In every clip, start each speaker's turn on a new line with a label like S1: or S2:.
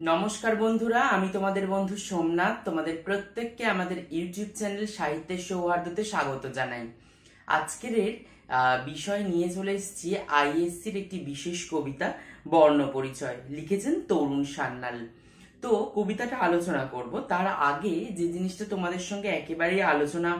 S1: নমস্কার বন্ধুরা, আমি তোমাদের বন্ধু সোমনাথ। তোমাদের প্রত্যেককে আমাদের ইউটিউব চ্যানেল সাহিত্যের সৌহার্দ্যতে স্বাগত জানাই। আজকের বিষয় নিয়ে চলে এসেছি আইএসসির একটি বিশেষ কবিতা বর্ণ পরিচয়, লিখেছেন তরুণ সান্যাল। তো কবিতাটা আলোচনা করব তার আগে যে জিনিসটা তোমাদের সঙ্গে একেবারেই আলোচনা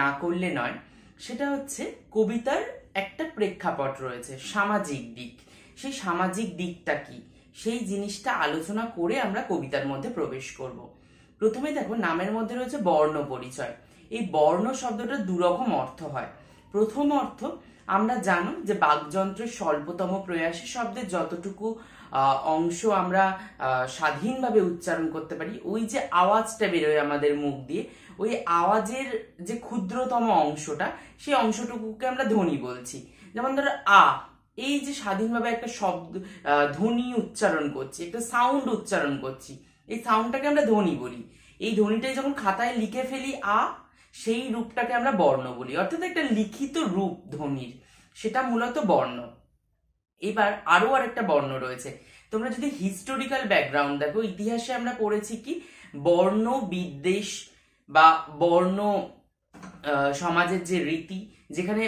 S1: না করলে নয়, সেটা হচ্ছে কবিতার একটা প্রেক্ষাপট রয়েছে, সামাজিক দিক। সেই সামাজিক দিকটা কি, সেই জিনিসটা আলোচনা করে আমরা কবিতার মধ্যে প্রবেশ করব। প্রথমে দেখো, নামের মধ্যে রয়েছে বর্ণ পরিচয়। এই বর্ণ শব্দটা দুরকম অর্থ হয়। প্রথম অর্থ, আমরা জানো যে বাকযন্ত্রের স্বল্পতম প্রয়াসী শব্দের যতটুকু অংশ আমরা স্বাধীনভাবে উচ্চারণ করতে পারি, ওই যে আওয়াজটা বেরোয় আমাদের মুখ দিয়ে, ওই আওয়াজের যে ক্ষুদ্রতম অংশটা, সেই অংশটুকুকে আমরা ধ্বনি বলছি। যেমন ধরো আ, এই যে স্বাধীনভাবে একটা শব্দ ধ্বনি উচ্চারণ করছি, একটা সাউন্ড উচ্চারণ করছি, এই সাউন্ডটাকে আমরা ধ্বনি বলি। এই ধ্বনিটাই যখন খাতায় লিখে ফেলি আ, সেই রূপটাকে আমরা বর্ণ বলি, অর্থাৎ একটা লিখিত রূপ ধ্বনির, সেটা মূলত বর্ণ। এবার আরো আরেকটা বর্ণ রয়েছে। তোমরা যদি হিস্টোরিক্যাল ব্যাকগ্রাউন্ড দেখো, ইতিহাসে আমরা পড়েছি কি বর্ণ বিদ্বেষ বা বর্ণ সমাজের যে রীতি, যেখানে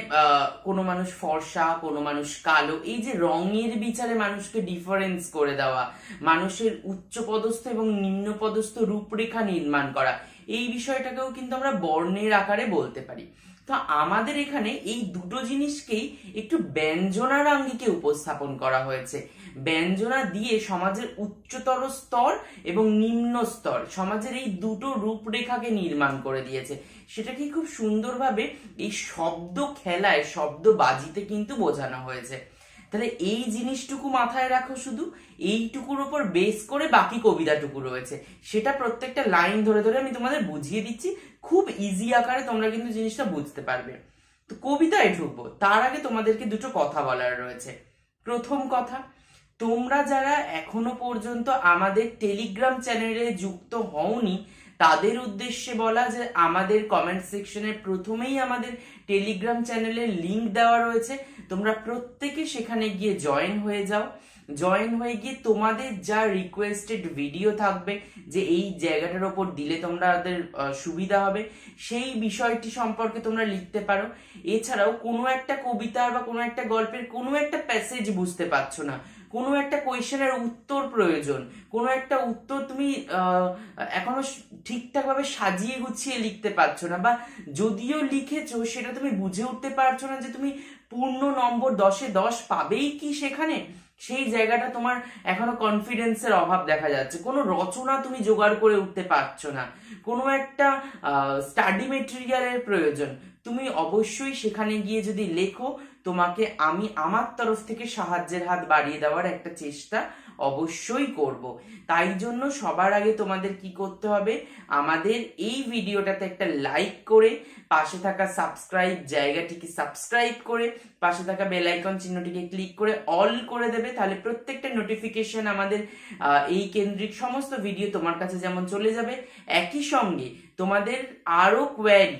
S1: কোনো মানুষ ফর্সা, কোনো মানুষ কালো, এই যে রঙের বিচারে মানুষকে ডিফারেন্স করে দেওয়া, মানুষের উচ্চপদস্থ এবং নিম্নপদস্থ রূপরেখা নির্মাণ করা, এই বিষয়টাকেও কিন্তু আমরা বর্ণের আকারে বলতে পারি। তো আমাদের এখানে এই দুটো জিনিসকেই একটু ব্যঞ্জনার আঙ্গিকে উপস্থাপন করা হয়েছে। ব্যঞ্জনা দিয়ে সমাজের উচ্চতর স্তর এবং নিম্ন স্তর, সমাজের এই দুটো রূপরেখাকে নির্মাণ করে দিয়েছে। সেটাকে খুব সুন্দরভাবে এই শব্দ খেলায়, শব্দ বাজিতে কিন্তু বোঝানো হয়েছে। তাহলে এই জিনিসটুকু মাথায় রাখো, শুধু এইটুকুর উপর বেস করে বাকি কবিতাটুকু রয়েছে, সেটা প্রত্যেকটা লাইন ধরে ধরে আমি তোমাদের বুঝিয়ে দিচ্ছি। খুব ইজি আকারে তোমরা কিন্তু জিনিসটা বুঝতে পারবে। তো কবিতায় ঢুকবো তার আগে তোমাদেরকে দুটো কথা বলার রয়েছে। প্রথম কথা, তোমরা যারা এখনো পর্যন্ত আমাদের টেলিগ্রাম চ্যানেলে যুক্ত হওনি, তাদের উদ্দেশ্যে বলা যে আমাদের কমেন্ট সেকশনের প্রথমেই আমাদের টেলিগ্রাম চ্যানেলের লিংক দেওয়া রয়েছে। তোমরা প্রত্যেকে সেখানে গিয়ে জয়েন হয়ে যাও। জয়েন হয়ে গিয়ে তোমাদের যা রিকোয়েস্টেড ভিডিও থাকবে, যে এই জায়গাটার ওপর দিলে তোমাদের সুবিধা হবে, সেই বিষয়টি সম্পর্কে তোমরা লিখতে পারো। এছাড়াও কোনো একটা কবিতার বা কোনো একটা গল্পের কোনো একটা প্যাসেজ বুঝতে পারছো না, কোনো একটা কোয়েশ্চেনের উত্তর প্রয়োজন, কোনো একটা উত্তর তুমি এখনো ঠিকঠাক ভাবে সাজিয়ে গুছিয়ে লিখতে পারছো না, বা যদিও লিখেছো সেটা তুমি বুঝে উঠতে পারছো না যে তুমি পূর্ণ নম্বর 10-এ 10 পাবেই কি সেখানে, সেই জায়গাটা তোমার এখনো কনফিডেন্সের অভাব দেখা যাচ্ছে, কোনো রচনা তুমি জোগাড় করে উঠতে পারছো না, কোনো একটা স্টাডি মেটেরিয়ালের প্রয়োজন, তুমি অবশ্যই সেখানে গিয়ে যদি লেখো, তোমাকে আমি আমার তরফ থেকে সাহায্যের হাত বাড়িয়ে দেওয়ার একটা চেষ্টা অবশ্যই করব। তাই জন্য সবার আগে তোমাদের কি করতে হবে, আমাদের এই ভিডিওটাতে একটা লাইক করে, পাশে থাকা সাবস্ক্রাইব জায়গাটিকে সাবস্ক্রাইব করে, পাশে থাকা বেল আইকন চিহ্নটিকে ক্লিক করে অল করে দেবে। তাহলে প্রত্যেকটা নোটিফিকেশন আমাদের এই কেন্দ্রিক সমস্ত ভিডিও তোমার কাছে যেমন চলে যাবে, একই সঙ্গে তোমাদের আরো কোয়ারি,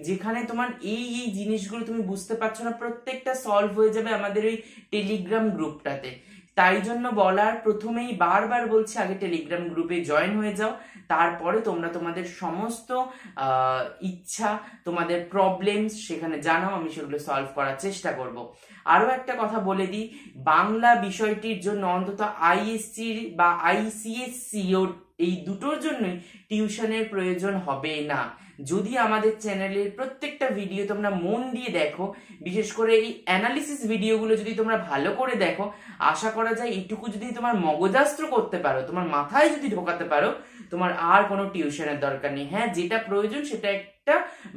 S1: যেখানে তোমার এই এই জিনিসগুলো তুমি বুঝতে পারছো না, প্রত্যেকটা সলভ হয়ে যাবে আমাদের ওই টেলিগ্রাম গ্রুপটাতে। তাই জন্য বলার, প্রথমেই বারবার বলছি, আগে টেলিগ্রাম গ্রুপে জয়েন হয়ে যাও, তারপরে তোমরা তোমাদের সমস্ত ইচ্ছা, তোমাদের প্রবলেমস সেখানে জানাও, আমি সেগুলো সলভ করার চেষ্টা করব। আরো একটা কথা বলে দিই, বাংলা বিষয়টির জন্য অন্তত আইএসসি বা আইসিএসসিও, এই দুটোর জন্যই টিউশনের প্রয়োজন হবে না। যদি আমাদের চ্যানেলের প্রত্যেকটা ভিডিও তোমরা মন দিয়ে দেখো, বিশেষ করে এই অ্যানালিসিস ভিডিওগুলো যদি তোমরা ভালো করে দেখো, আশা করা যায় এইটুকু যদি তোমার মগজাস্ত্র করতে পারো, তোমার মাথায় যদি ঢোকাতে পারো, তোমার আর কোনো টিউশনের দরকার নেই। হ্যাঁ, যেটা প্রয়োজন সেটা একটা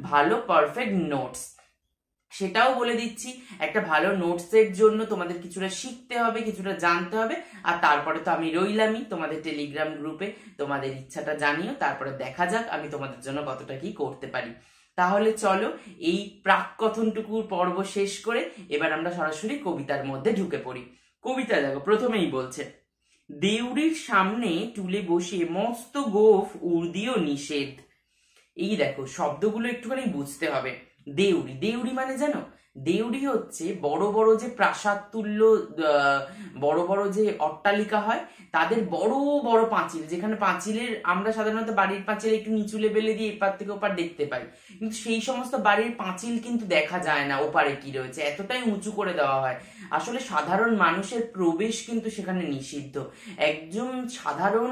S1: ভালো পারফেক্ট নোটস। সেটাও বলে দিচ্ছি, একটা ভালো নোটসের জন্য তোমাদের কিছুটা শিখতে হবে, কিছুটা জানতে হবে, আর তারপরে তো আমি রইলামই তোমাদের টেলিগ্রাম গ্রুপে। তোমাদের ইচ্ছাটা জানিও, তারপরে দেখা যাক আমি তোমাদের জন্য কতটা কি করতে পারি। তাহলে চলো, এই প্রাক কথনটুকুর পর্ব শেষ করে এবার আমরা সরাসরি কবিতার মধ্যে ঢুকে পড়ি। কবিতা দেখো, প্রথমেই বলছে, দেউড়ির সামনে টুলে বসে মস্ত গোফ উর্দিও নিষেধ। এই দেখো, শব্দগুলো একটুখানি বুঝতে হবে। দেউড়ি, দেউড়ি মানে জানো, দেউড়ি হচ্ছে বড় বড় যে প্রাসাদ তুল্য বড় বড় যে অট্টালিকা হয় তাদের বড় বড় পাঁচিল, যেখানে পাঁচিলের আমরা সাধারণত বাড়ির পাঁচিল একটু নিচু লেভেলে দিয়ে এপার থেকে ওপার দেখতে পাই, কিন্তু সেই সমস্ত বাড়ির পাঁচিল কিন্তু দেখা যায় না ওপারে কি রয়েছে, এতটাই উঁচু করে দেওয়া হয়। আসলে সাধারণ মানুষের প্রবেশ কিন্তু সেখানে নিষিদ্ধ। একজন সাধারণ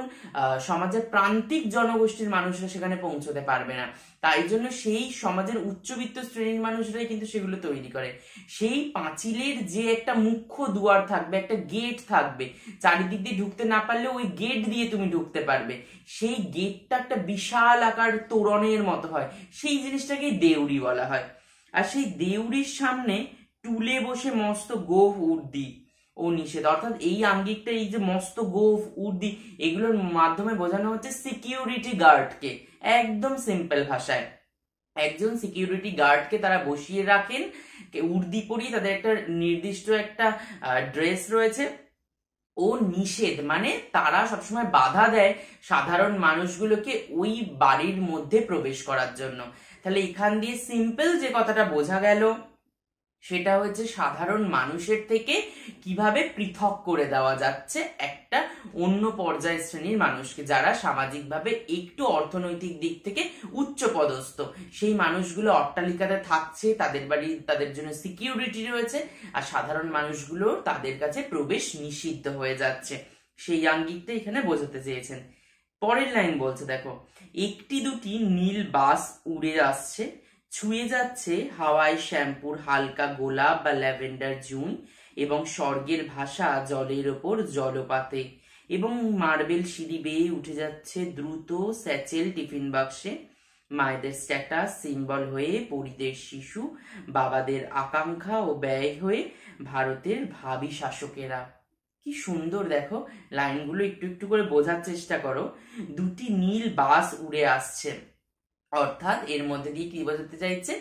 S1: সমাজের প্রান্তিক জনগোষ্ঠীর মানুষরা সেখানে পৌঁছতে পারবে না। তাই জন্য সেই সমাজের উচ্চবিত্ত শ্রেণীর মানুষরাই কিন্তু সেগুলো তৈরি করে। সেই পাঁচিলের যে একটা মুখ্য দুয়ার থাকবে, একটা গেট থাকবে, চারিদিক দিয়ে ঢুকতে না পারলে ওই গেট দিয়ে তুমি ঢুকতে পারবে, সেই গেটটা একটা বিশাল আকার তোরণের মতো হয়, সেই জিনিসটাকেই দেউড়ি বলা হয়। আর সেই দেউড়ির সামনে টুলে বসে মস্ত গোফ উর্দি ও নিষেধ, অর্থাৎ এই আঙ্গিকটা, এই যে মস্ত গোফ উর্দি, এগুলোর মাধ্যমে বোঝানো হচ্ছে সিকিউরিটি গার্ডকে। একদম সিম্পল ভাষায় একজন সিকিউরিটি গার্ডকে তারা বসিয়ে রাখেন, উর্দি পরিয়ে, তাদের একটা নির্দিষ্ট একটা ড্রেস রয়েছে। ও নিষেধ মানে তারা সবসময় বাধা দেয় সাধারণ মানুষগুলোকে ওই বাড়ির মধ্যে প্রবেশ করার জন্য। তাহলে এখান দিয়ে সিম্পল যে কথাটা বোঝা গেল সেটা হচ্ছে সাধারণ মানুষের থেকে কিভাবে পৃথক করে দেওয়া যাচ্ছে একটা অন্য পর্যায় শ্রেণীর মানুষকে, যারা সামাজিকভাবে একটু অর্থনৈতিক দিক থেকে উচ্চ পদস্থ, সেই মানুষগুলো অট্টালিকাতে থাকছে, তাদের বাড়ি তাদের জন্য সিকিউরিটি রয়েছে, আর সাধারণ মানুষগুলো তাদের কাছে প্রবেশ নিষিদ্ধ হয়ে যাচ্ছে। সেই আঙ্গিকটা এখানে বোঝাতে চেয়েছেন। পরের লাইন বলছে দেখো, একটি দুটি নীল বাস উড়ে আসছে, ছুঁয়ে যাচ্ছে হাওয়ায় শ্যাম্পুর হালকা গোলাপ বা ল্যাভেন্ডার জুন, এবং স্বর্গের ভাষা জলের ওপর জলপাতে, এবং মার্বেল সিঁড়ি বেয়ে উঠে যাচ্ছে দ্রুত স্যাচেল টিফিন বাক্সে, মায়েদের স্ট্যাটাস সিম্বল হয়ে পরিদের শিশু, বাবাদের আকাঙ্ক্ষা ও ব্যয় হয়ে ভারতের ভাবী শাসকেরা। কি সুন্দর দেখো লাইনগুলো, একটু একটু করে বোঝার চেষ্টা করো। দুটি নীল বাস উড়ে আসছে, অর্থাৎ এর মধ্যে দিয়ে কি বোঝাতে চাইছে,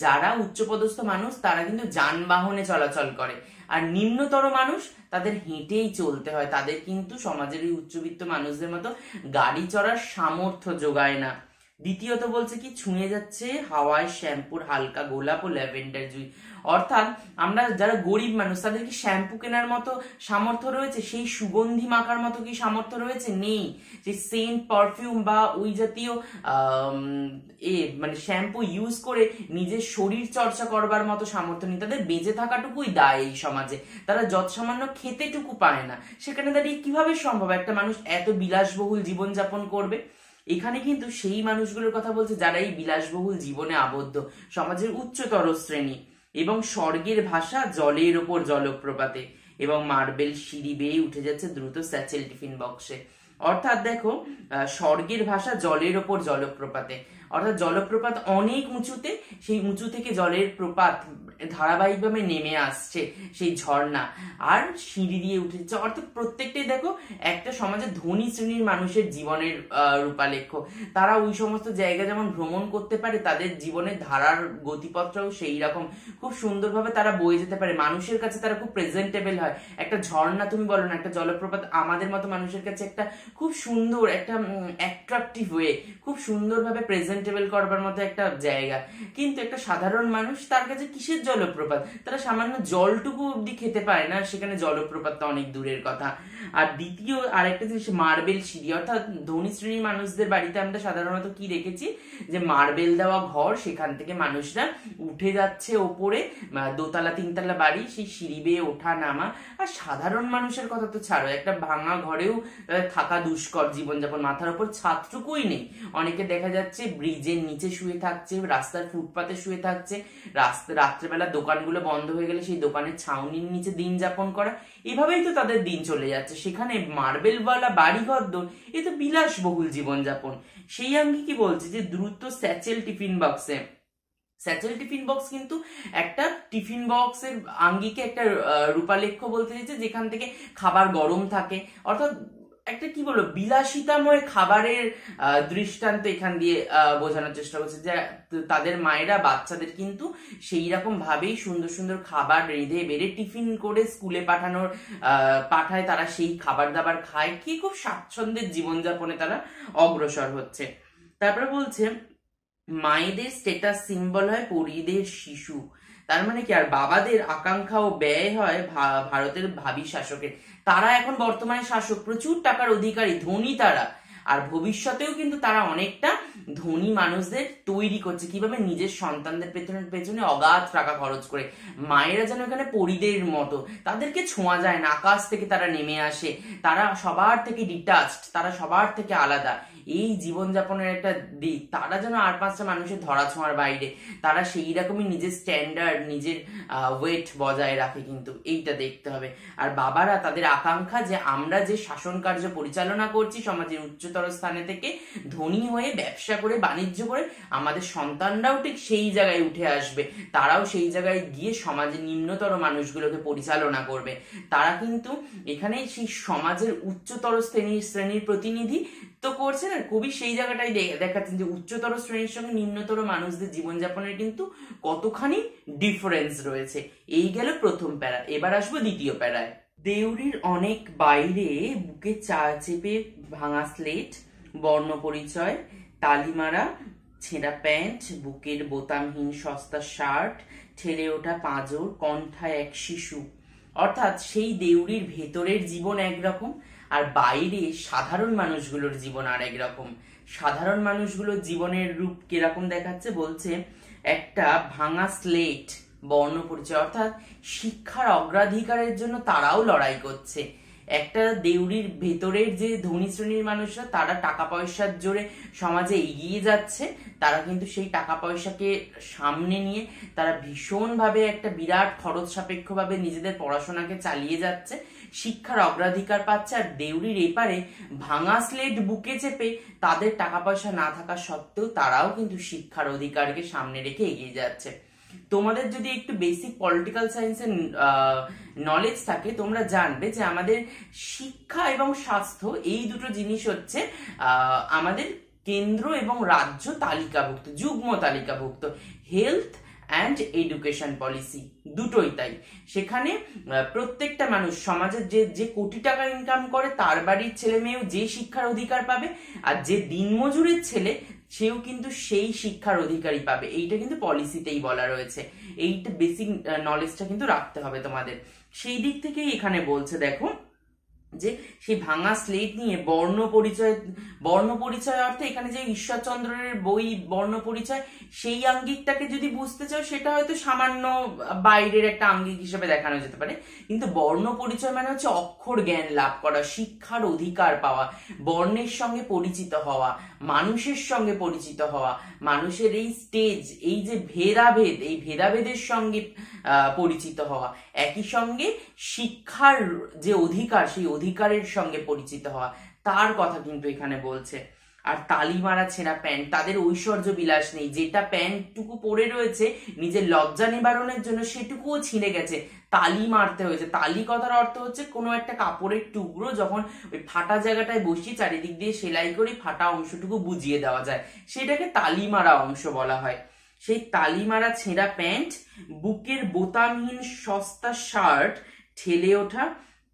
S1: যারা উচ্চপদস্থ মানুষ তারা কিন্তু যানবাহনে চলাচল করে, আর নিম্নতর মানুষ তাদের হেঁটেই চলতে হয়, তাদের কিন্তু সমাজের এই উচ্চবিত্ত মানুষদের মতো গাড়ি চড়ার সামর্থ্য যোগায় না। দ্বিতীয়ত বলছে কি, ছুঁয়ে যাচ্ছে হাওয়ায় শ্যাম্পুর হালকা গোলাপ ও ল্যাভেন্ডার জুই, অর্থাৎ আমরা যারা গরিব মানুষ তাদের কি শ্যাম্পু কেনার মতো সামর্থ্য রয়েছে, সেই সুগন্ধি মাখার মতো কি সামর্থ্য রয়েছে? নেই। সেই সেন্ট পারফিউম বা ওই জাতীয় মানে শ্যাম্পু ইউজ করে নিজের শরীর চর্চা করবার মতো সামর্থ্য নেই, তাদের বেঁচে থাকাটুকুই দায় এই সমাজে, তারা যত সামান্য খেতেটুকু পায় না, সেখানে দাঁড়িয়ে কিভাবে সম্ভব একটা মানুষ এত বিলাসবহুল জীবনযাপন করবে? এখানে কিন্তু সেই মানুষগুলোর কথা বলছে যারা এই বিলাসবহুল জীবনে আবদ্ধ, সমাজের উচ্চতর শ্রেণী, এবং স্বর্গের ভাষা জলের ওপর জলপ্রপাতে, এবং মার্বেল সিঁড়ি বেয়ে উঠে যাচ্ছে দ্রুত স্যাচেল টিফিন বক্সে। অর্থাৎ দেখো, স্বর্গের ভাষা জলের ওপর জলপ্রপাতে, অর্থাৎ জলপ্রপাত অনেক উঁচুতে, সেই উঁচু থেকে জলের প্রপাত ধারাবাহিকভাবে নেমে আসছে, সেই ঝর্ণা, আর সিঁড়ি দিয়ে উঠেছে, অর্থাৎ প্রত্যেকটাই দেখো একটা সমাজের ধনী শ্রেণীর মানুষের জীবনের রূপালেখ্য। তারা ওই সমস্ত জায়গা যেমন ভ্রমণ করতে পারে, তাদের জীবনের ধারার গতিপথটাও সেই রকম খুব সুন্দরভাবে তারা বয়ে যেতে পারে, মানুষের কাছে তারা খুব প্রেজেন্টেবল হয়। একটা ঝর্ণা তুমি বলো না, একটা জলপ্রপাত আমাদের মতো মানুষের কাছে একটা খুব সুন্দর, একটা অ্যাট্রাকটিভ ওয়ে, খুব সুন্দরভাবে প্রেজেন্টেবল করবার মতো একটা জায়গা। কিন্তু একটা সাধারণ মানুষ, তার কাছে কিসের জলপ্রপাত? তারা সামান্য জলটুকু অব্দি খেতে পায় না, সেখানে জলপ্রপাতটা অনেক দূরের কথা। আর দ্বিতীয় আরেকটা জিনিস, মার্বেল সিঁড়ি, অর্থাৎ ধনী শ্রেণীর মানুষদের বাড়িতে আমরা সাধারণত কি দেখেছি, যে মার্বেল দেওয়া ঘর, সেখান থেকে মানুষরা উঠে যাচ্ছে ওপরে, দোতলা তিনতলা বাড়ি, সেই সিঁড়ি বেয়ে ওঠা নামা। আর সাধারণ মানুষের কথা তো ছাড়ো, একটা ভাঙা ঘরেও থাকা দুষ্কর জীবনযাপন, মাথার উপর ছাদটুকুই নেই, অনেকে দেখা যাচ্ছে ব্রিজের নিচে শুয়ে থাকছে, রাস্তার ফুটপাতে শুয়ে থাকছে, রাত্রেবেলা দোকানগুলো বন্ধ হয়ে গেলে সেই দোকানের ছাউনির নিচে দিন যাপন করা, এভাবেই তো তাদের দিন চলে যাচ্ছে। সেখানে মার্বেলওয়ালা বাড়িঘর দোর, এ তো বিলাসবহুল জীবনযাপন। সেই আঙ্গি কি বলছে, যে দ্রুত স্যাচেল টিফিন বক্সে, স্যাচেল টিফিন বক্স কিন্তু একটা টিফিন বক্সের আঙ্গিকে একটা রূপালেখ্য বলতে চাইছে, যেখান থেকে খাবার গরম থাকে, অর্থাৎ একটা কি বলবো বিলাসিতাময় খাবারের দৃষ্টান্ত এখান দিয়ে বোঝানোর চেষ্টা করছে, যে তাদের মায়েরা বাচ্চাদের কিন্তু সেই রকম ভাবেই সুন্দর সুন্দর খাবার রেঁধে বেড়ে টিফিন করে স্কুলে পাঠায়, তারা সেই খাবার দাবার খায়, কি খুব স্বাচ্ছন্দ্যের জীবনযাপনে তারা অগ্রসর হচ্ছে। তারপরে বলছে, মায়েদের স্ট্যাটাস সিম্বল হয় পরিদের শিশু, তার মানে কি, আর বাবাদের আকাঙ্ক্ষা ও ব্যয় হয় ভারতের ভাবি শাসকের। তারা এখন বর্তমানে শাসক, প্রচুর টাকার অধিকারী, ধনী তারা। আর ভবিষ্যতেও কিন্তু তারা অনেকটা ধনী মানুষদের তৈরি করছে, কিভাবে নিজের সন্তানদের পেছনে অগাধ টাকা খরচ করে। মায়েরা যেন এখানে পরিদের মতো, তাদেরকে ছোঁয়া যায় না, আকাশ থেকে তারা নেমে আসে, তারা সবার থেকে ডিটাচড, তারা সবার থেকে আলাদা। এই জীবনযাপনের একটা দিক, তারা যেন আর পাঁচটা মানুষের ধরা ছোঁয়ার বাইরে, তারা সেই রকমই নিজের স্ট্যান্ডার্ড, নিজের ওয়েট বজায় রাখে, কিন্তু এইটা দেখতে হবে। আর বাবারা, তাদের আকাঙ্ক্ষা যে আমরা যে শাসন কার্য পরিচালনা করছি সমাজের উচ্চতর স্থানে থেকে, ধনী হয়ে ব্যবসা করে বাণিজ্য করে, আমাদের সন্তানরাও ঠিক সেই জায়গায় উঠে আসবে, তারাও সেই জায়গায় গিয়ে সমাজের নিম্নতর মানুষগুলোকে পরিচালনা করবে। তারা কিন্তু এখানে সেই সমাজের উচ্চতর শ্রেণীর প্রতিনিধি তো করছেন, আর কবি সেই জায়গাটাই দেখাচ্ছেন যে উচ্চতর শ্রেণীর সঙ্গে নিম্নতর মানুষদের জীবনযাপনের কিন্তু কতখানি ডিফারেন্স রয়েছে। এই গেল প্রথম প্যারা, এবার আসবো দ্বিতীয় প্যারায়। দেউড়ির অনেক বাইরে বুকে চেপে ভাঙা স্লেট, বর্ণ পরিচয়, তালিমারা ছেঁড়া প্যান্ট, বুকের বোতামহীন সস্তা শার্ট, ঠেলে ওঠা পাঁজর, কণ্ঠায় এক শিশু। অর্থাৎ সেই দেউড়ির ভেতরের জীবন একরকম, আর বাইরে সাধারণ মানুষগুলোর জীবন আর একরকম। সাধারণ মানুষগুলোর জীবনের রূপ কিরকম দেখাচ্ছে বলছে, একটা ভাঙা স্লেট, বর্ণ পরিচয়, অর্থাৎ শিক্ষার অগ্রাধিকারের জন্য তারাও লড়াই করছে। একটা দেউড়ির ভেতরের যে ধনী শ্রেণীর মানুষরা, তারা টাকা পয়সার জোরে সমাজে এগিয়ে যাচ্ছে, তারা কিন্তু সেই টাকা পয়সাকে সামনে নিয়ে তারা ভীষণভাবে একটা বিরাট খরচ সাপেক্ষভাবে নিজেদের পড়াশোনাকে চালিয়ে যাচ্ছে, শিক্ষার অগ্রাধিকার পাচ্ছে। আর দেউড়ির এপারে ভাঙা স্লেট বুকে চেপে তাদের টাকা পয়সা না থাকা সত্ত্বেও তারাও কিন্তু শিক্ষার অধিকারকে সামনে রেখে এগিয়ে যাচ্ছে। তোমাদের যদি একটু বেসিক পলিটিক্যাল সায়েন্সের নলেজ থাকে, তোমরা জানবে যে আমাদের শিক্ষা এবং স্বাস্থ্য, এই দুটো জিনিস হচ্ছে আমাদের কেন্দ্র এবং রাজ্য তালিকাভুক্ত, যুগ্ম তালিকাভুক্ত। হেলথ অ্যান্ড এডুকেশন পলিসি দুটোই তাই। সেখানে প্রত্যেকটা মানুষ, সমাজের যে কোটি টাকা ইনকাম করে তার বাড়ির ছেলে মেয়েও যে শিক্ষার অধিকার পাবে, আর যে দিনমজুরের ছেলে সেও কিন্তু সেই শিক্ষার অধিকারই পাবে। এইটা কিন্তু পলিসিতেই বলা রয়েছে। এইটা বেসিক নলেজটা কিন্তু রাখতে হবে তোমাদের। সেই দিক থেকেই এখানে বলছে, দেখো যে সেই ভাঙা স্লেট নিয়ে বর্ণ পরিচয় অর্থে এখানে যে ঈশ্বরচন্দ্রের বই বর্ণ পরিচয়, সেই আঙ্গিকটাকে যদি বুঝতে চাও, সেটা হয়তো সামান্য বাইরের একটা আঙ্গিক হিসেবে দেখানো যেতে পারে, কিন্তু বর্ণ পরিচয় মানে হচ্ছে অক্ষর জ্ঞান লাভ করা, শিক্ষার অধিকার পাওয়া, বর্ণের সঙ্গে পরিচিত হওয়া, মানুষের সঙ্গে পরিচিত হওয়া, মানুষের এই স্টেজ, এই যে ভেদাভেদ, এই ভেদাভেদের সঙ্গে পরিচিত হওয়া, একই সঙ্গে শিক্ষার যে অধিকার, সেই অধিকারের সঙ্গে পরিচিত হওয়া, তার কথা কিন্তু এখানে বলছে। আর তালিমারা ছেঁড়া প্যান্ট, তাদের ঐশ্বর্য বিলাস নেই, যেটা প্যান্টটুকু পরে রয়েছে নিজের লজ্জা নিবারণের জন্য, সেটুকুও ছিঁড়ে গেছে, তালি মারতে হয়েছে। তালি কথার অর্থ হচ্ছে কোনো একটা কাপড়ের টুকরো যখন ওই ফাটা জায়গাটায় বসিয়ে চারিদিক দিয়ে সেলাই করে ফাটা অংশটুকু বুঝিয়ে দেওয়া যায়, সেটাকে তালি মারা অংশ বলা হয়। সেই তালি মারা ছেঁড়া প্যান্ট, বুকের বোতামহীন সস্তা শার্ট, ঠেলে ওঠা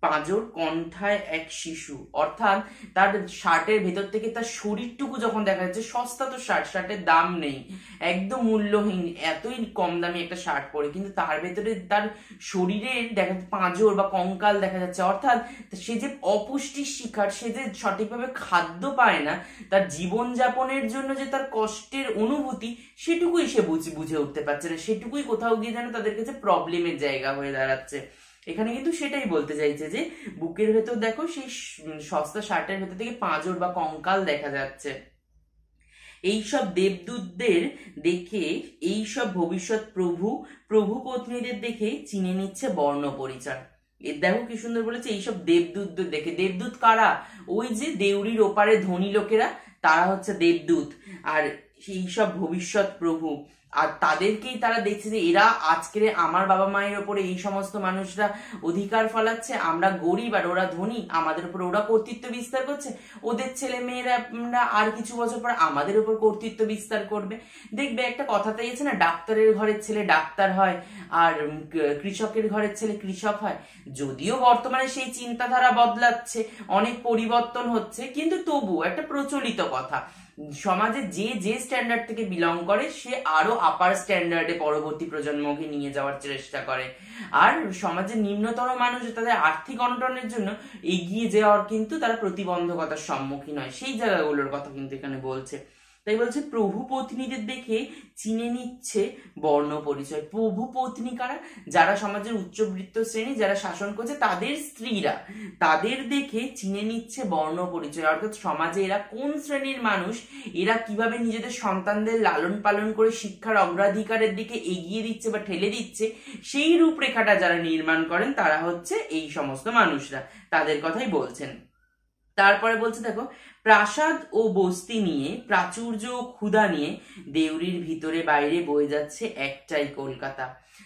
S1: পাঁজর, কণ্ঠায় এক শিশু। অর্থাৎ তার শার্টের ভেতর থেকে তার শরীরটুকু যখন দেখা যাচ্ছে, সস্তা তো শার্টের দাম নেই, একদম মূল্যহীন, এতই কম দামে একটা শার্ট পরে, কিন্তু তার ভেতরে তার শরীরের দেখা পাঁজর বা কঙ্কাল দেখা যাচ্ছে। অর্থাৎ সে যে অপুষ্টির শিকার, সে যে সঠিকভাবে খাদ্য পায় না, তার জীবনযাপনের জন্য যে তার কষ্টের অনুভূতি, সেটুকুই সে বুঝে উঠতে পারছে না, সেটুকুই কোথাও গিয়ে যেন তাদের কাছে প্রবলেমের জায়গা হয়ে দাঁড়াচ্ছে। এখানে কিন্তু সেটাই বলতে চাইছে যে বুকের ভেতর দেখো সেই সস্তা শার্টের ভেতর থেকে পাঁজর বা কঙ্কাল দেখা যাচ্ছে। এইসব দেবদূতদের দেখে, এইসব ভবিষ্যৎ প্রভু পত্নীদের দেখে চিনে নিচ্ছে বর্ণ পরিচয়। দেখো কি সুন্দর বলেছে, এইসব দেবদূতদের দেখে। দেবদূত কারা? ওই যে দেউড়ির ওপারে ধনী লোকেরা, তারা হচ্ছে দেবদূত। আর সেই সব ভবিষ্যৎ প্রভু, আর তাদেরকেই তারা দেখছে যে এরা আজকের আমার বাবা মায়ের ওপরে এই সমস্ত মানুষরা অধিকার ফলাচ্ছে, আমরা গরিব আর ওরা ধনী, আমাদের উপর ওরা কর্তৃত্ব বিস্তার করছে, ওদের ছেলে মেয়েরা আর কিছু বছর পর আমাদের উপর কর্তৃত্ব বিস্তার করবে। দেখবে একটা কথাতেই আছে না, ডাক্তারের ঘরের ছেলে ডাক্তার হয় আর কৃষকের ঘরের ছেলে কৃষক হয়। যদিও বর্তমানে সেই চিন্তাধারা বদলাচ্ছে, অনেক পরিবর্তন হচ্ছে, কিন্তু তবু একটা প্রচলিত কথা, সমাজে যে স্ট্যান্ডার্ড থেকে বিলং করে সে আরো আপার স্ট্যান্ডার্ডে পরবর্তী প্রজন্মকে নিয়ে যাওয়ার চেষ্টা করে। আর সমাজের নিম্নতর মানুষ তাদের আর্থিক অনটনের জন্য এগিয়ে যাওয়ার কিন্তু তারা প্রতিবন্ধকতার সম্মুখীন হয়, সেই জায়গাগুলোর কথা কিন্তু এখানে বলছে। তাই বলছে প্রভু পত্নীদের দেখে চিনে নিচ্ছে বর্ণ পরিচয়। প্রভু পত্নী কারা? যারা সমাজের উচ্চবৃত্ত শ্রেণী, যারা শাসন করছে তাদের স্ত্রীরা, তাদের দেখে চিনে নিচ্ছে বর্ণ পরিচয়। অর্থাৎ সমাজে এরা কোন শ্রেণীর মানুষ, এরা কিভাবে নিজেদের সন্তানদের লালন পালন করে শিক্ষার অগ্রাধিকারের দিকে এগিয়ে দিচ্ছে বা ঠেলে দিচ্ছে, সেই রূপরেখাটা যারা নির্মাণ করেন তারা হচ্ছে এই সমস্ত মানুষরা, তাদের কথাই বলছেন। তারপরে বলছে দেখো, প্রাসাদ ও বস্তি নিয়ে, প্রাচুর্য ও ক্ষুধা নিয়ে দেউরির ভিতরে বাইরে বয়ে যাচ্ছে একটাই কলকাতা।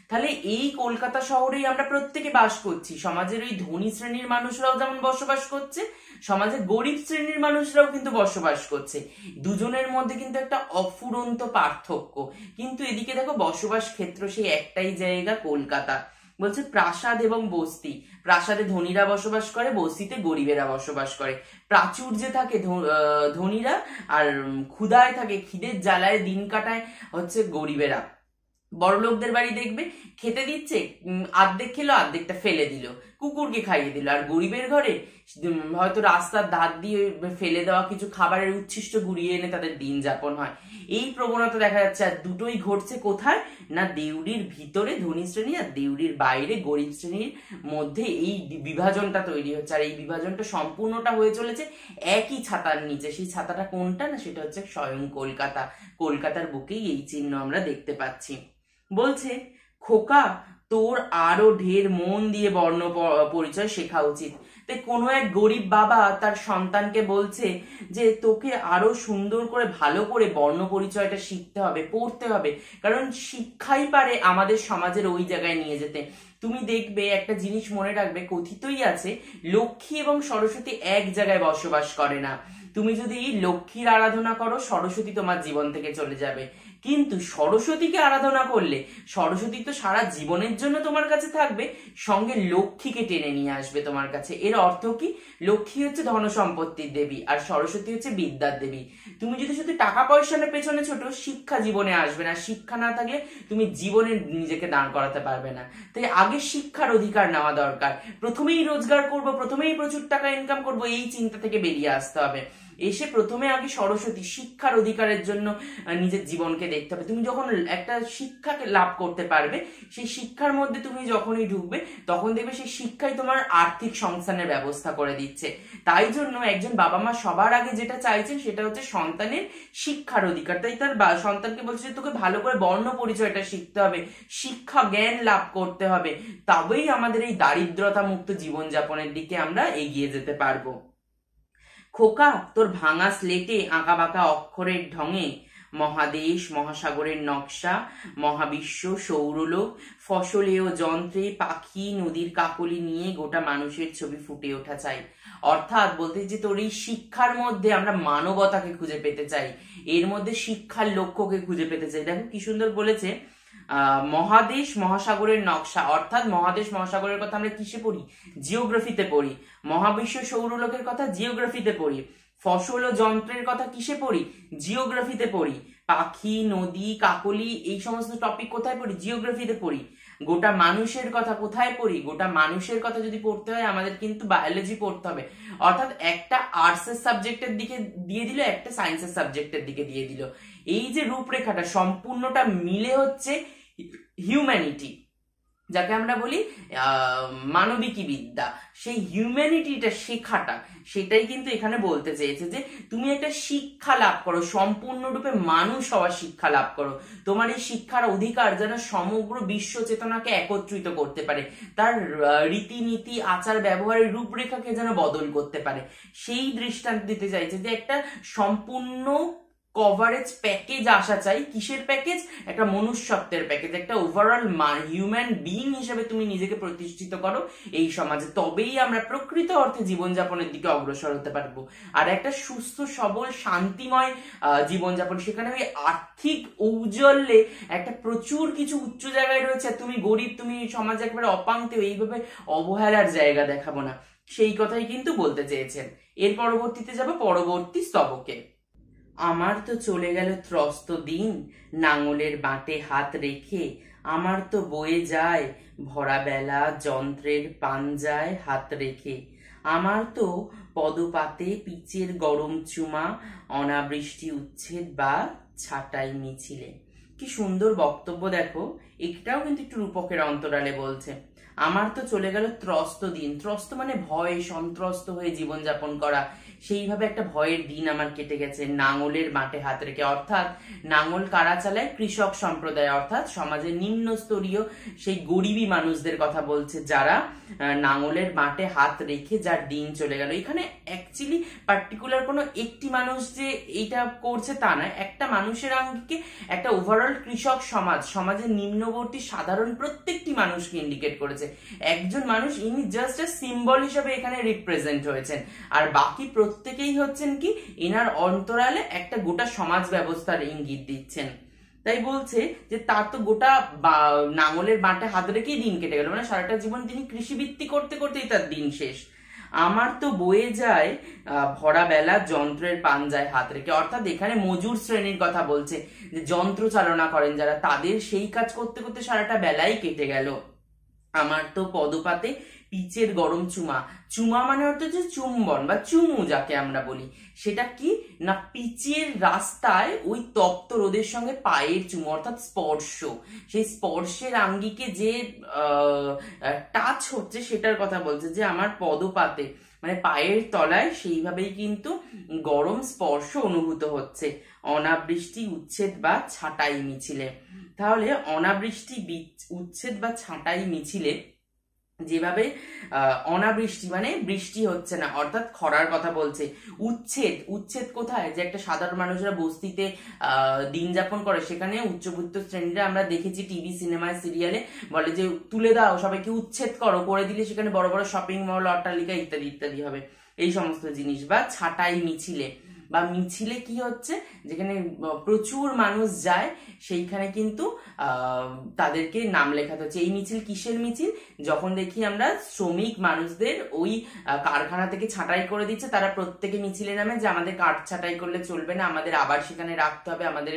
S1: তাহলে এই কলকাতা শহরেই আমরা প্রত্যেকে বাস করছি। সমাজের ওই ধনী শ্রেণীর মানুষরাও যেমন বসবাস করছে, সমাজের গরিব শ্রেণীর মানুষরাও কিন্তু বসবাস করছে। দুজনের মধ্যে কিন্তু একটা অফুরন্ত পার্থক্য, কিন্তু এদিকে দেখো বসবাস ক্ষেত্র সেই একটাই জায়গা, কলকাতা। বলছে প্রাসাদ এবং বস্তি, প্রাসাদে ধনীরা বসবাস করে, বস্তিতে গরিবেরা বসবাস করে। প্রাচুর্যে থাকে ধনীরা, আর ক্ষুধায় থাকে, খিদের জ্বালায় দিন কাটায় হচ্ছে গরিবেরা। বড়লোকদের বাড়ি দেখবে খেতে দিচ্ছে, আর্ধেক খেলো, আর্ধেকটা ফেলে দিল, কুকুরকে খাইয়ে দিল। আর গরিবের ঘরে হয়তো রাস্তার ধার দিয়ে ফেলে দেওয়া কিছু খাবারের উচ্ছিষ্ট গুড়িয়ে এনে তাদের দিন যাপন হয়। এই প্রবণতা দেখা যাচ্ছে। আর দুটোই ঘটছে কোথায়? না দেউরির ভিতরে ধনী শ্রেণী আর দেউরির বাইরে গরিব শ্রেণীর মধ্যে এই বিভাজনটা তৈরি হচ্ছে। আর এই বিভাজনটা সম্পূর্ণটা হয়ে চলেছে একই ছাতার নিচে। সেই ছাতাটা কোনটা? না সেটা হচ্ছে স্বয়ং কলকাতা। কলকাতার বুকেই এই চিহ্ন আমরা দেখতে পাচ্ছি। বলছে খোকা, তোর আরো ঢের মন দিয়ে বর্ণ পরিচয় শেখা উচিত। তাই কোনো এক গরিব বাবা তার সন্তানকে বলছে যে তোকে আরো সুন্দর করে ভালো করে বর্ণ পরিচয়টা শিখতে হবে, পড়তে হবে, কারণ শিক্ষাই পারে আমাদের সমাজের ওই জায়গায় নিয়ে যেতে। তুমি দেখবে একটা জিনিস মনে রাখবে, কথিতই আছে লক্ষ্মী এবং সরস্বতী এক জায়গায় বসবাস করে না। তুমি যদি লক্ষ্মীর আরাধনা করো, সরস্বতী তোমার জীবন থেকে চলে যাবে। কিন্তু সরস্বতীকে আরাধনা করলে সরস্বতী তো সারা জীবনের জন্য তোমার কাছে থাকবে, সঙ্গে লক্ষ্মীকে টেনে নিয়ে আসবে তোমার কাছে। এর অর্থ কি? লক্ষ্মী হচ্ছে ধন সম্পত্তির দেবী আর সরস্বতী হচ্ছে বিদ্যার দেবী। তুমি যদি শুধু টাকা পয়সার পেছনে ছোট, শিক্ষা জীবনে আসবে না। শিক্ষা না থাকলে তুমি জীবনে নিজেকে দাঁড় করাতে পারবে না। তাই আগে শিক্ষার অধিকার নেওয়া দরকার। প্রথমেই রোজগার করব, প্রথমেই প্রচুর টাকা ইনকাম করব, এই চিন্তা থেকে বেরিয়ে আসতে হবে। এসে প্রথমে আগে সরস্বতী শিক্ষার অধিকারের জন্য নিজের জীবনকে দেখতে হবে। তুমি যখন একটা শিক্ষাকে লাভ করতে পারবে, সেই শিক্ষার মধ্যে তুমি যখনই ঢুকবে তখন দেখবে সেই শিক্ষাই তোমার আর্থিক সংস্থানের ব্যবস্থা করে দিচ্ছে। তাই জন্য একজন বাবা মা সবার আগে যেটা চাইছেন সেটা হচ্ছে সন্তানের শিক্ষার অধিকার। তাই তার সন্তানকে বলছে যে তোকে ভালো করে বর্ণ পরিচয়টা শিখতে হবে, শিক্ষা জ্ঞান লাভ করতে হবে, তবেই আমাদের এই দারিদ্রতা মুক্ত জীবনযাপনের দিকে আমরা এগিয়ে যেতে পারবো। খোকা, তোর ভাঙা স্লেটে আঁকা বাঁকা অক্ষরের ঢঙে মহাদেশ মহাসাগরের নকশা, মহাবিশ্ব, সৌরলোক, ফসলেও যন্ত্রে, পাখি, নদীর কাকলি নিয়ে গোটা মানুষের ছবি ফুটে ওঠা চাই। অর্থাৎ বলতে যে তোর এই শিক্ষার মধ্যে আমরা মানবতাকে খুঁজে পেতে চাই, এর মধ্যে শিক্ষার লক্ষ্যকে খুঁজে পেতে চাই। দেখো কি সুন্দর বলেছে, মহাদেশ মহাসাগরের নকশা, অর্থাৎ মহাদেশ মহাসাগরের কথা আমরা কিসে পড়ি? জিওগ্রাফিতে পড়ি। মহাবিশ্ব সৌরলোকের কথা জিওগ্রাফিতে পড়ি। ফসল ও যন্ত্রের কথা কিসে পড়ি? জিওগ্রাফিতে পড়ি। পাখি, নদী, কাকলি, এই সমস্ত টপিক কোথায় পড়ি? জিওগ্রাফিতে পড়ি। গোটা মানুষের কথা কোথায় পড়ি? গোটা মানুষের কথা যদি পড়তে হয় আমাদের কিন্তু বায়োলজি পড়তে হবে। অর্থাৎ একটা আর্টসের সাবজেক্টের দিকে দিয়ে দিল, একটা সায়েন্সের সাবজেক্টের দিকে দিয়ে দিল। এই যে রূপরেখাটা সম্পূর্ণটা মিলে হচ্ছে হিউম্যানিটি, যাকে আমরা বলি মানবিকী বিদ্যা। সেই হিউম্যানিটিটা শেখাটা, সেটাই কিন্তু এখানে বলতে চেয়েছে যে তুমি একটা শিক্ষা লাভ করো, সম্পূর্ণরূপে মানুষ হওয়ার শিক্ষা লাভ করো। তোমার এই শিক্ষার অধিকার যেন সমগ্র বিশ্ব চেতনাকে একত্রিত করতে পারে, তার রীতিনীতি আচার ব্যবহারের রূপরেখাকে যেন বদল করতে পারে। সেই দৃষ্টান্ত দিতে চাইছে যে একটা সম্পূর্ণ কভারেজ প্যাকেজ আসা চাই। কিসের প্যাকেজ? একটা মনুষ্যত্বের প্যাকেজ, একটা ওভারঅল হিউম্যান বিইং হিসেবে তুমি নিজেকে প্রতিষ্ঠিত করো এই সমাজে, তবেই আমরা প্রকৃত অর্থে জীবনযাপনের দিকে অগ্রসর হতে পারবো। আর একটা সুস্থ সবল শান্তিময় জীবনযাপন, সেখানে ওই আর্থিক ঔজ্জ্বল্যে একটা প্রচুর কিছু উচ্চ জায়গায় রয়েছে, তুমি গরিব, তুমি সমাজে একেবারে অপাঙ্ক্তেয়, এইভাবে অবহেলার জায়গা দেখাবো না, সেই কথাই কিন্তু বলতে চেয়েছেন। এর পরবর্তীতে যাব পরবর্তী স্তবকে। আমার তো চলে গেল ত্রস্ত দিন, নাঙলের বাঁটে হাত রেখে। আমার তো বয়ে যায় ভরা বেলা, যন্ত্রের পাঞ্জায় হাত রেখে। আমার তো পদপাতে পিচের গরম চুমা, অনাবৃষ্টি উচ্ছেদ বা ছাঁটাই মিছিলে। কি সুন্দর বক্তব্য দেখো। এটাও কিন্তু একটু রূপকের অন্তরালে বলছে। আমার তো চলে গেল ত্রস্ত দিন। ত্রস্ত মানে ভয়, সন্ত্রস্ত হয়ে জীবনযাপন করা। সেইভাবে একটা ভয়ের দিন আমার কেটে গেছে নাঙলের বাঁটে হাত রেখে। অর্থাৎ নাঙল কারা চালায়? কৃষক সম্প্রদায়, অর্থাৎ সমাজের নিম্ন স্তরীয় সেই গরিবী মানুষদের কথা বলছে, যারা নাঙলের বাঁটে হাত রেখে যার দিন চলে গেল। এখানে অ্যাকচুয়ালি পার্টিকুলার কোনো একটি মানুষ যে এইটা করছে তা নয়, একটা মানুষের আঙ্গিকে একটা ওভারঅল কৃষক সমাজ, সমাজের নিম্নবর্তী সাধারণ প্রত্যেকটি মানুষকে ইন্ডিকেট করেছে। একজন মানুষ, ইনি জাস্ট এ সিম্বল হিসেবে এখানে রিপ্রেজেন্ট হয়েছেন, আর বাকি প্রত্যেকেই হচ্ছেন কি এনার অন্তরালে একটা গোটা সমাজ ব্যবস্থার ইঙ্গিত দিচ্ছেন। তাই বলছে যে তার তো গোটা নাঙলের বাঁটে হাত রেখেই দিন কেটে গেল, মানে সারাটা জীবন তিনি কৃষিবৃত্তি করতে করতেই তার দিন শেষ। আমার তো বয়ে যায় ভরা বেলা, যন্ত্রের পাঞ্জায় হাত রেখে। অর্থাৎ এখানে মজুর শ্রেণীর কথা বলছে, যে যন্ত্র চালনা করেন যারা, তাদের সেই কাজ করতে করতে সারাটা বেলাই কেটে গেল। আমার তো পদপাতে পিচের গরম চুমা। চুমা মানে হচ্ছে যে চুম্বন বা চুমু যাকে আমরা বলি, সেটা কি না পিচের রাস্তায় ওই তপ্ত রোদের সঙ্গে পায়ের চুমু, অর্থাৎ স্পর্শ। সেই স্পর্শের আঙ্গিকে যে টাচ হচ্ছে সেটার কথা বলছে, যে আমার পদপাতে মানে পায়ের তলায় সেইভাবেই কিন্তু গরম স্পর্শ অনুভূত হচ্ছে, অনাবৃষ্টি উচ্ছেদ বা ছাঁটাই মিছিলে। তাহলে অনাবৃষ্টি উচ্ছেদ বা ছাঁটাই মিছিলে যেভাবে অনাবৃষ্টি মানে বৃষ্টি হচ্ছে না, অর্থাৎ খরার কথা বলছে। উচ্ছেদ, উচ্ছেদ কোথায়? যে একটা সাধারণ মানুষরা বস্তিতে দিন যাপন করে, সেখানে উচ্চবিত্ত শ্রেণীরা আমরা দেখেছি টিভি সিনেমায় সিরিয়ালে বলে যে তুলে দাও, সবাইকে উচ্ছেদ করো, করে দিলে সেখানে বড় বড় শপিং মল, অট্টালিকা ইত্যাদি ইত্যাদি হবে, এই সমস্ত জিনিস। বা ছাঁটাই মিছিলে, বা মিছিলে কি হচ্ছে, যেখানে প্রচুর মানুষ যায় সেইখানে কিন্তু তাদেরকে নাম লেখাতে হচ্ছে। এই মিছিল কিসের মিছিল? যখন দেখি আমরা শ্রমিক মানুষদের ওই কারখানা থেকে ছাঁটাই করে দিচ্ছে, তারা প্রত্যেকে মিছিলে নামে যে আমাদের কাঠ ছাঁটাই করলে চলবে না, আমাদের আবার সেখানে রাখতে হবে, আমাদের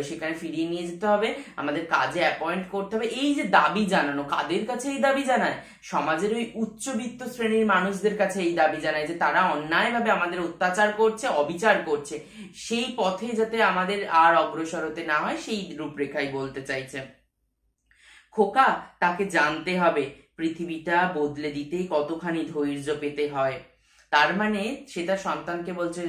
S1: সেখানে ফিরিয়ে নিয়ে যেতে হবে, আমাদের কাজে অ্যাপয়েন্ট করতে হবে। এই যে দাবি জানানো, কাদের কাছে এই দাবি জানায়? সমাজের ওই উচ্চবিত্ত শ্রেণীর মানুষদের কাছে এই দাবি জানায়, যে তারা অন্যায়ভাবে আমাদের অত্যাচার করছে, অবিচার করছে, সেই পথে যাতে আমাদের আর অগ্রসর হতে না হয়, সেই রূপরেখাই বলতে চাইছে। খোকা, তাকে জানতে হবে পৃথিবীটা বদলে দিতে কতখানি ধৈর্য পেতে হয়। তার মানে সে তার সন্তানকে বলছে,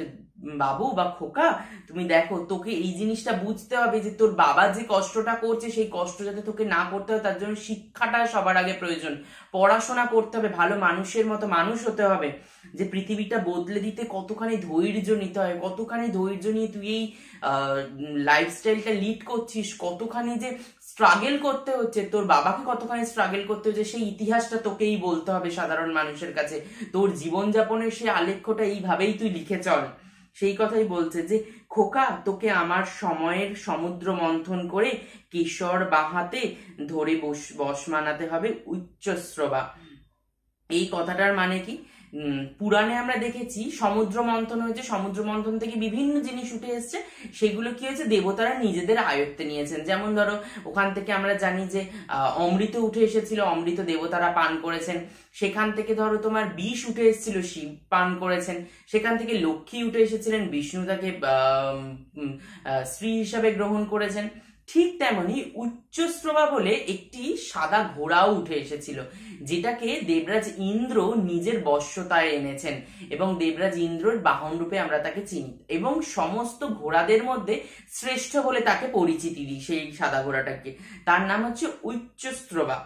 S1: বাবু বা খোকা, তুমি দেখো, তোকে এই জিনিসটা বুঝতে হবে যে তোর বাবা যে কষ্টটা করছে, সেই কষ্ট যাতে তোকে না করতে হয়, তার জন্য শিক্ষাটা সবার আগে প্রয়োজন। পড়াশোনা করতে হবে, ভালো মানুষের মতো মানুষ হতে হবে। যে পৃথিবীটা বদলে দিতে কতখানি ধৈর্য নিতে হয়, কতখানি ধৈর্য নিয়ে তুই এই লাইফস্টাইলটা লিড করছিস, কতখানি যে স্ট্রাগল করতে হচ্ছে, তোর বাবাকে কতখানি স্ট্রাগল করতে হচ্ছে, সেই ইতিহাসটা তোকেই বলতে হবে সাধারণ মানুষের কাছে। তোর জীবনযাপনের সেই আলেখ্যটা এইভাবেই তুই লিখে চল। সেই কথাই বলছে যে খোকা, তোকে আমার সময়ের সমুদ্র মন্থন করে কেশর বাহাতে ধরে বশ মানাতে হবে উচ্চশ্রবা। এই কথাটার মানে কি? পুরাণে আমরা দেখেছি সমুদ্র মন্থন হয়েছে, সমুদ্র মন্থন থেকে বিভিন্ন জিনিস উঠে এসছে, সেগুলো কি হয়েছে, দেবতারা নিজেদের আয়ত্তে নিয়েছেন। যেমন ধরো ওখান থেকে আমরা জানি যে অমৃত উঠে এসেছিল, অমৃত দেবতারা পান করেছেন। সেখান থেকে ধরো তোমার বিষ উঠে এসেছিল, শিব পান করেছেন। সেখান থেকে লক্ষ্মী উঠে এসেছিলেন, বিষ্ণু তাকে স্ত্রী হিসাবে গ্রহণ করেছেন। ঠিক তেমনি উচ্চশ্রবা বলে একটি সাদা ঘোড়াও উঠে এসেছিল, যেটাকে দেবরাজ ইন্দ্র নিজের বশ্যতায় এনেছেন, এবং দেবরাজ ইন্দ্রর বাহন রূপে আমরা তাকে চিনি, এবং সমস্ত ঘোড়াদের মধ্যে শ্রেষ্ঠ বলে তাকে পরিচিতি দিই সেই সাদা ঘোড়াটাকে। তার নাম হচ্ছে উচ্চশ্রবা।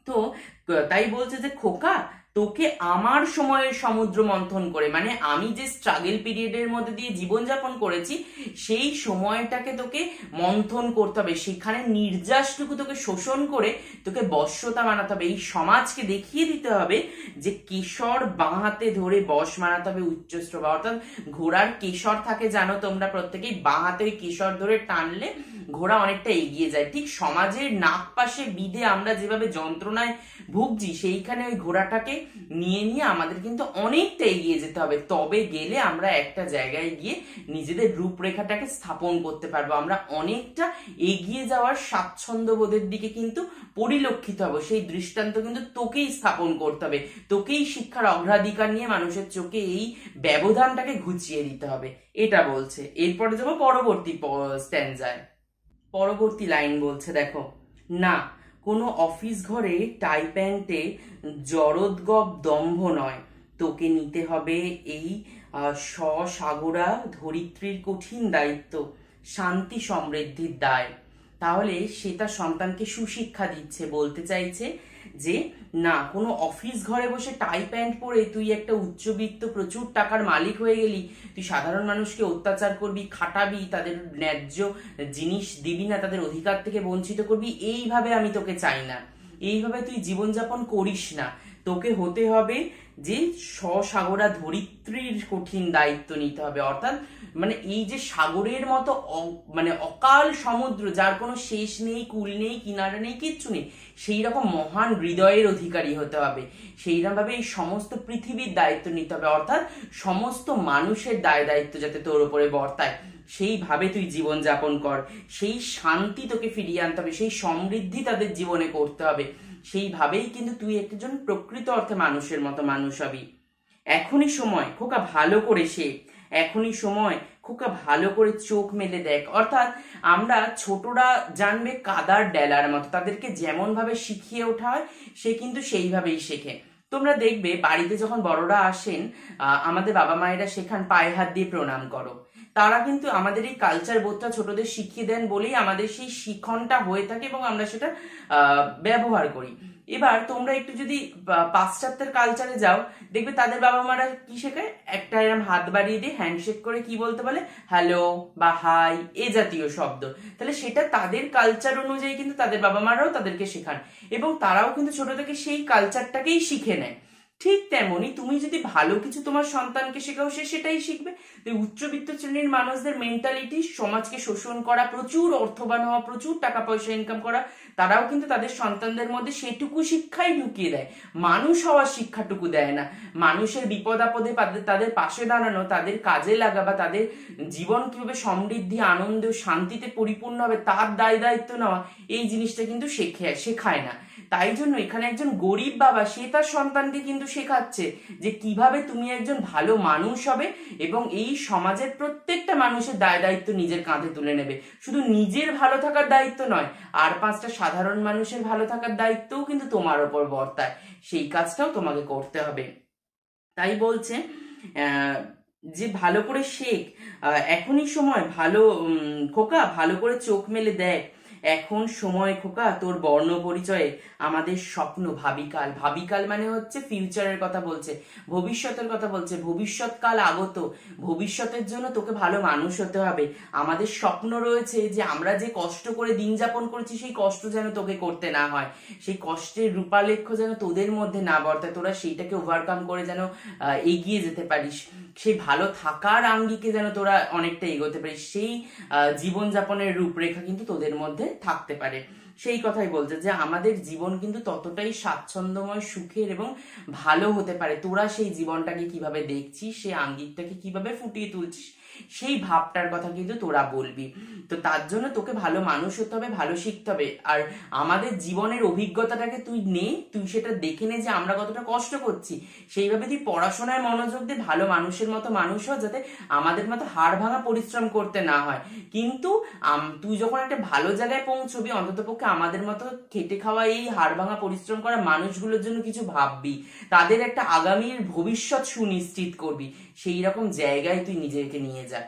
S1: তো তাই বলছে যে খোকা, তোকে আমার সময়ের সমুদ্র মন্থন করে, মানে আমি যে স্ট্রাগল পিরিয়ডের মধ্যে দিয়ে জীবনযাপন করেছি, সেই সময়টাকে তোকে মন্থন করতে হবে, সেখানে নির্যাসটুকু তোকে শোষণ করে তোকে বশ্যতা মানাতে হবে। এই সমাজকে দেখিয়ে দিতে হবে যে কেশর বাঁ হাতে ধরে বশ মানাতে হবে উচ্চশ্রবা। অর্থাৎ ঘোড়ার কেশর থাকে, জানো তোমরা প্রত্যেকেই, বাঁ হাতে ওই কেশর ধরে টানলে ঘোড়া অনেকটা এগিয়ে যায়। ঠিক সমাজের নাক পাশে বিধে আমরা যেভাবে যন্ত্রণায় ভুগছি, সেইখানে ওই ঘোড়াটাকে নিয়ে নিয়ে আমাদের কিন্তু অনেকটা এগিয়ে যেতে হবে, তবে গেলে আমরা একটা জায়গায় গিয়ে নিজেদের রূপরেখাটাকে স্থাপন করতে পারবো, আমরা অনেকটা এগিয়ে যাওয়ার স্বাচ্ছন্দ্য বোধের দিকে কিন্তু পরিলক্ষিত হবো। সেই দৃষ্টান্ত কিন্তু তোকেই স্থাপন করতে হবে, তোকেই শিক্ষার অগ্রাধিকার নিয়ে মানুষের চোখে এই ব্যবধানটাকে ঘুচিয়ে দিতে হবে, এটা বলছে। এরপরে যাবো পরবর্তী স্ট্যান্জায়। পরবর্তী লাইন বলছে, দেখো, না, কোনো অফিস ঘরে টাই প্যান্টে জরদগব দম্ভ নয়, তোকে নিতে হবে এই সসাগরা ধরিত্রীর কঠিন দায়িত্ব, শান্তি সমৃদ্ধির দায়। তাহলে সে তার সন্তানকে সুশিক্ষা দিচ্ছে, বলতে চাইছে যে না, কোনো অফিস ঘরে বসে টাই প্যান্ট পরে তুই একটা উচ্চবিত্ত প্রচুর টাকার মালিক হয়ে গেলি, তুই সাধারণ মানুষকে অত্যাচার করবি, খাটাবি, তাদের ন্যায্য জিনিস দিবি না, তাদের অধিকার থেকে বঞ্চিত করবি, এইভাবে আমি তোকে চাই না, এইভাবে তুই জীবনযাপন করিস না। তোকে হতে হবে যে সসাগরা ধরিত্রীর কঠিন দায়িত্ব নিতে হবে, অর্থাৎ মানে এই যে সাগরের মতো মানে অকাল সমুদ্র, যার কোনো শেষ নেই, কুল নেই, কিনারা নেই, কিচ্ছু নেই, সেই রকম মহান হৃদয়ের অধিকারী হতে হবে। সেইরকম ভাবে এই সমস্ত পৃথিবীর দায়িত্ব নিতে হবে, অর্থাৎ সমস্ত মানুষের দায় দায়িত্ব যাতে তোর উপরে বর্তায়, সেইভাবে তুই জীবন যাপন কর, সেই শান্তি তোকে ফিরিয়ে আনতে হবে, সেই সমৃদ্ধি তাদের জীবনে করতে হবে, সেইভাবেই কিন্তু তুই একজন প্রকৃত অর্থে মানুষের মতো মানুষ হবি। এখনই সময় খোকা ভালো করে শেখ, এখনই সময় খোকা ভালো করে চোখ মেলে দেখ। অর্থাৎ আমরা ছোটরা জানবে কাদার ডেলার মতো, তাদেরকে যেমন ভাবে শিখিয়ে ওঠা হয় সে কিন্তু সেইভাবেই শেখে। তোমরা দেখবে বাড়িতে যখন বড়রা আসেন, আমাদের বাবা মায়েরা শেখান পায়ে হাত দিয়ে প্রণাম করো, তারা কিন্তু আমাদের এই কালচার বোধটা ছোটদের শিখিয়ে দেন বলেই আমাদের সেই শিখনটা হয়ে থাকে এবং আমরা সেটা ব্যবহার করি। এবার তোমরা একটু যদি পাশ্চাত্যের কালচারে যাও, দেখবে তাদের বাবা মারা কি শেখায়, একটা এরকম হাত বাড়িয়ে দিয়ে হ্যান্ডশেক করে কি বলতে বলে, হ্যালো বা হাই, এ জাতীয় শব্দ। তাহলে সেটা তাদের কালচার অনুযায়ী কিন্তু তাদের বাবা মারাও তাদেরকে শেখান এবং তারাও কিন্তু ছোট থেকে সেই কালচারটাকেই শিখে নেয়। ঠিক তেমনি তুমি যদি ভালো কিছু তোমার সন্তানকে শেখাও, সে সেটাই শিখবে। উচ্চবিত্ত শ্রেণীর মানুষদের মেন্টালিটি সমাজকে শোষণ করা, প্রচুর অর্থবান হওয়া, প্রচুর টাকা পয়সা ইনকাম করা, তারাও কিন্তু তাদের সন্তানদের মধ্যে সেটুকু শিক্ষাই ঢুকিয়ে দেয়, মানুষ হওয়ার শিক্ষাটুকু দেয় না। মানুষের বিপদ আপদে তাদের পাশে দাঁড়ানো, তাদের কাজে লাগা বা তাদের জীবন কিভাবে সমৃদ্ধি, আনন্দ, শান্তিতে পরিপূর্ণ হবে তার দায় দায়িত্ব নেওয়া, এই জিনিসটা কিন্তু শেখায় না। তাই জন্য এখানে একজন গরিব বাবা সে তার সন্তানকে কিন্তু শেখাচ্ছে যে কিভাবে তুমি একজন ভালো মানুষ হবে এবং এই সমাজের প্রত্যেকটা মানুষের দায় দায়িত্ব নিজের কাঁধে তুলে নেবে। শুধু নিজের ভালো থাকার দায়িত্ব নয়, আর 5টা সাধারণ মানুষের ভালো থাকার দায়িত্বও কিন্তু তোমার ওপর বর্তায়, সেই কাজটাও তোমাকে করতে হবে। তাই বলছে যে ভালো করে শেখ, এখনই সময়, ভালো খোকা ভালো করে চোখ মেলে দেখ, এখন সময় খোকা তোর বর্ণ পরিচয়ে, আমাদের স্বপ্ন ভাবিকাল, ভাবিকাল মানে হচ্ছে ফিউচারের কথা বলছে, ভবিষ্যতের কথা বলছে, ভবিষ্যৎকাল আগত, ভবিষ্যতের জন্য তোকে ভালো মানুষ হতে হবে। আমাদের স্বপ্ন রয়েছে যে আমরা যে কষ্ট করে দিন যাপন করছি সেই কষ্ট যেন তোকে করতে না হয়, সেই কষ্টের রূপালেখ্য যেন তোদের মধ্যে না বর্তায়, তোরা সেইটাকে ওভারকাম করে যেন এগিয়ে যেতে পারিস, সেই ভালো থাকার আঙ্গিকে যেন তোরা অনেকটা এগোতে পারিস, সেই জীবনযাপনের রূপরেখা কিন্তু তোদের মধ্যে থাকতে পারে। সেই কথাই বলছে যে আমাদের জীবন কিন্তু ততটাই স্বাচ্ছন্দ্যময়, সুখের এবং ভালো হতে পারে, তোরা সেই জীবনটাকে কিভাবে দেখছিস, সেই আঙ্গিকটাকে কিভাবে ফুটিয়ে তুলছিস, সেই ভাবটার কথা কিন্তু তোরা বলবি। তো তার জন্য তোকে ভালো মানুষ হতে হবে, ভালো শিখতে হবে। আর আমাদের জীবনের অভিজ্ঞতাটাকে তুই নে, তুই সেটা দেখে নে যে আমরা কতটা কষ্ট করছি, সেইভাবে তুই পড়াশোনায় মনোযোগ দে, ভালো মানুষের মতো মানুষ হ, যাতে আমাদের মতো হাড় ভাঙা পরিশ্রম করতে না হয়। কিন্তু তুই যখন একটা ভালো জায়গায় পৌঁছবি, অন্ততপক্ষে আমাদের মতো খেটে খাওয়া এই হাড় ভাঙা পরিশ্রম করা মানুষগুলোর জন্য কিছু ভাববি, তাদের একটা আগামীর ভবিষ্যৎ সুনিশ্চিত করবি, সেই রকম জায়গায় তুই নিজেকে নিয়ে যা।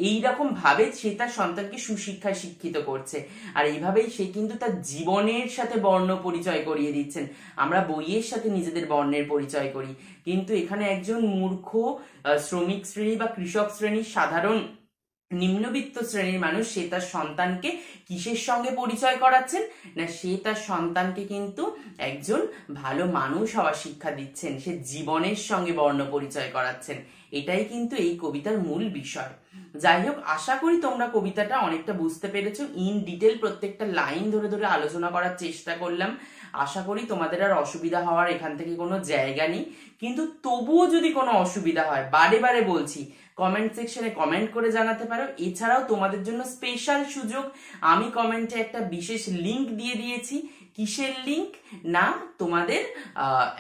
S1: এইরকম ভাবে সে তার সন্তানকে সুশিক্ষায় শিক্ষিত করছে, আর এইভাবেই সে কিন্তু তার জীবনের সাথে বর্ণ পরিচয় করিয়ে দিচ্ছেন। আমরা বইয়ের সাথে নিজেদের বর্ণের পরিচয় করি, কিন্তু এখানে একজন মূর্খ শ্রমিক শ্রেণী বা কৃষক শ্রেণীর সাধারণ নিম্নবিত্ত শ্রেণীর মানুষ সে তার সন্তানকে কিসের সঙ্গে পরিচয় করাচ্ছেন না, সে তার সন্তানকে কিন্তু একজন ভালো মানুষ হওয়ার শিক্ষা দিচ্ছেন, সে জীবনের সঙ্গে বর্ণ পরিচয় করাচ্ছেন। এটাই কিন্তু এই কবিতার মূল বিষয়। যাই হোক, আশা করি তোমরা কবিতাটা অনেকটা বুঝতে পেরেছো। ইন ডিটেল প্রত্যেকটা লাইন ধরে ধরে আলোচনা করার চেষ্টা করলাম। আশা করি তোমাদের আর অসুবিধা হওয়ার এখান থেকে কোনো জায়গা নেই। কিন্তু তবুও যদি কোনো অসুবিধা হয়, বারে বারে বলছি, কমেন্ট সেকশনে কমেন্ট করে জানাতে পারো। এছাড়াও তোমাদের জন্য স্পেশাল সুযোগ, আমি কমেন্টে একটা বিশেষ লিংক দিয়ে দিয়েছি। কিসের লিংক? না, তোমাদের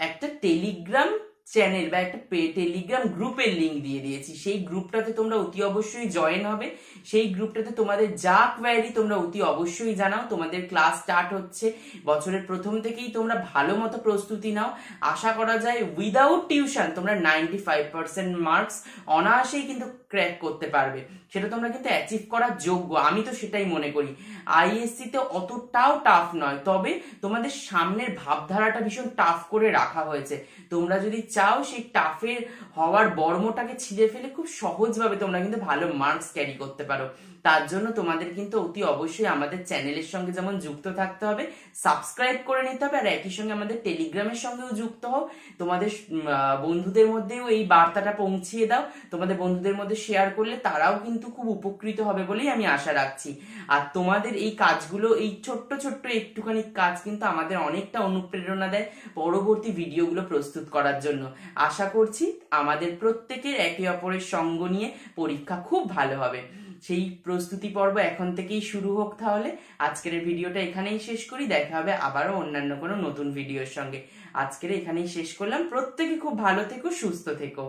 S1: একটা টেলিগ্রাম চ্যানেল বা একটা টেলিগ্রাম গ্রুপের লিংক দিয়ে দিয়েছি। সেই গ্রুপটাতে তোমরা অতি অবশ্যই জয়েন হবে। সেই গ্রুপটাতে তোমাদের যা কোয়ারি তোমরা অতি অবশ্যই জানাও। তোমাদের ক্লাস স্টার্ট হচ্ছে, বছরের প্রথম থেকেই তোমরা ভালো মতো প্রস্তুতি নাও। আশা করা যায় উইদাউট টিউশন তোমরা 95% মার্কস অনায়াসেই কিন্তু ক্র্যাক করতে পারবে। সেটা তোমরা কিন্তু অ্যাচিভ করার যোগ্য, আমি তো সেটাই মনে করি। আইএসসি তে অতটাও টাফ নয়, তবে তোমাদের সামনের ভাবধারাটা ভীষণ টাফ করে রাখা হয়েছে। তোমরা যদি চাও সেই টাফের হওয়ার বর্মটাকে ছিঁড়ে ফেলে খুব সহজভাবে তোমরা কিন্তু ভালো মার্কস ক্যারি করতে পারো। তার জন্য তোমাদের কিন্তু অতি অবশ্যই আমাদের চ্যানেলের সঙ্গে যেমন যুক্ত থাকতে হবে, সাবস্ক্রাইব করে নিতে হবে, আর একই সঙ্গে আমাদের টেলিগ্রামের সঙ্গেও যুক্ত হও। তোমাদের বন্ধুদের মধ্যেও এই বার্তাটা পৌঁছিয়ে দাও। তোমাদের বন্ধুদের মধ্যে শেয়ার করলে তারাও কিন্তু খুব উপকৃত হবে বলেই আমি আশা রাখছি। আর তোমাদের এই কাজগুলো, এই ছোট্ট ছোট্ট একটুখানি কাজ কিন্তু আমাদের অনেকটা অনুপ্রেরণা দেয় পরবর্তী ভিডিওগুলো প্রস্তুত করার জন্য। আশা করছি আমাদের প্রত্যেকের একে অপরের সঙ্গ নিয়ে পরীক্ষা খুব ভালো হবে। সেই প্রস্তুতি পর্ব এখন থেকেই শুরু হোক। তাহলে আজকের ভিডিওটা এখানেই শেষ করি। দেখা হবে আবারও অন্যান্য কোনো নতুন ভিডিওর সঙ্গে। আজকের এখানেই শেষ করলাম। প্রত্যেকে খুব ভালো থেকো, সুস্থ থেকো।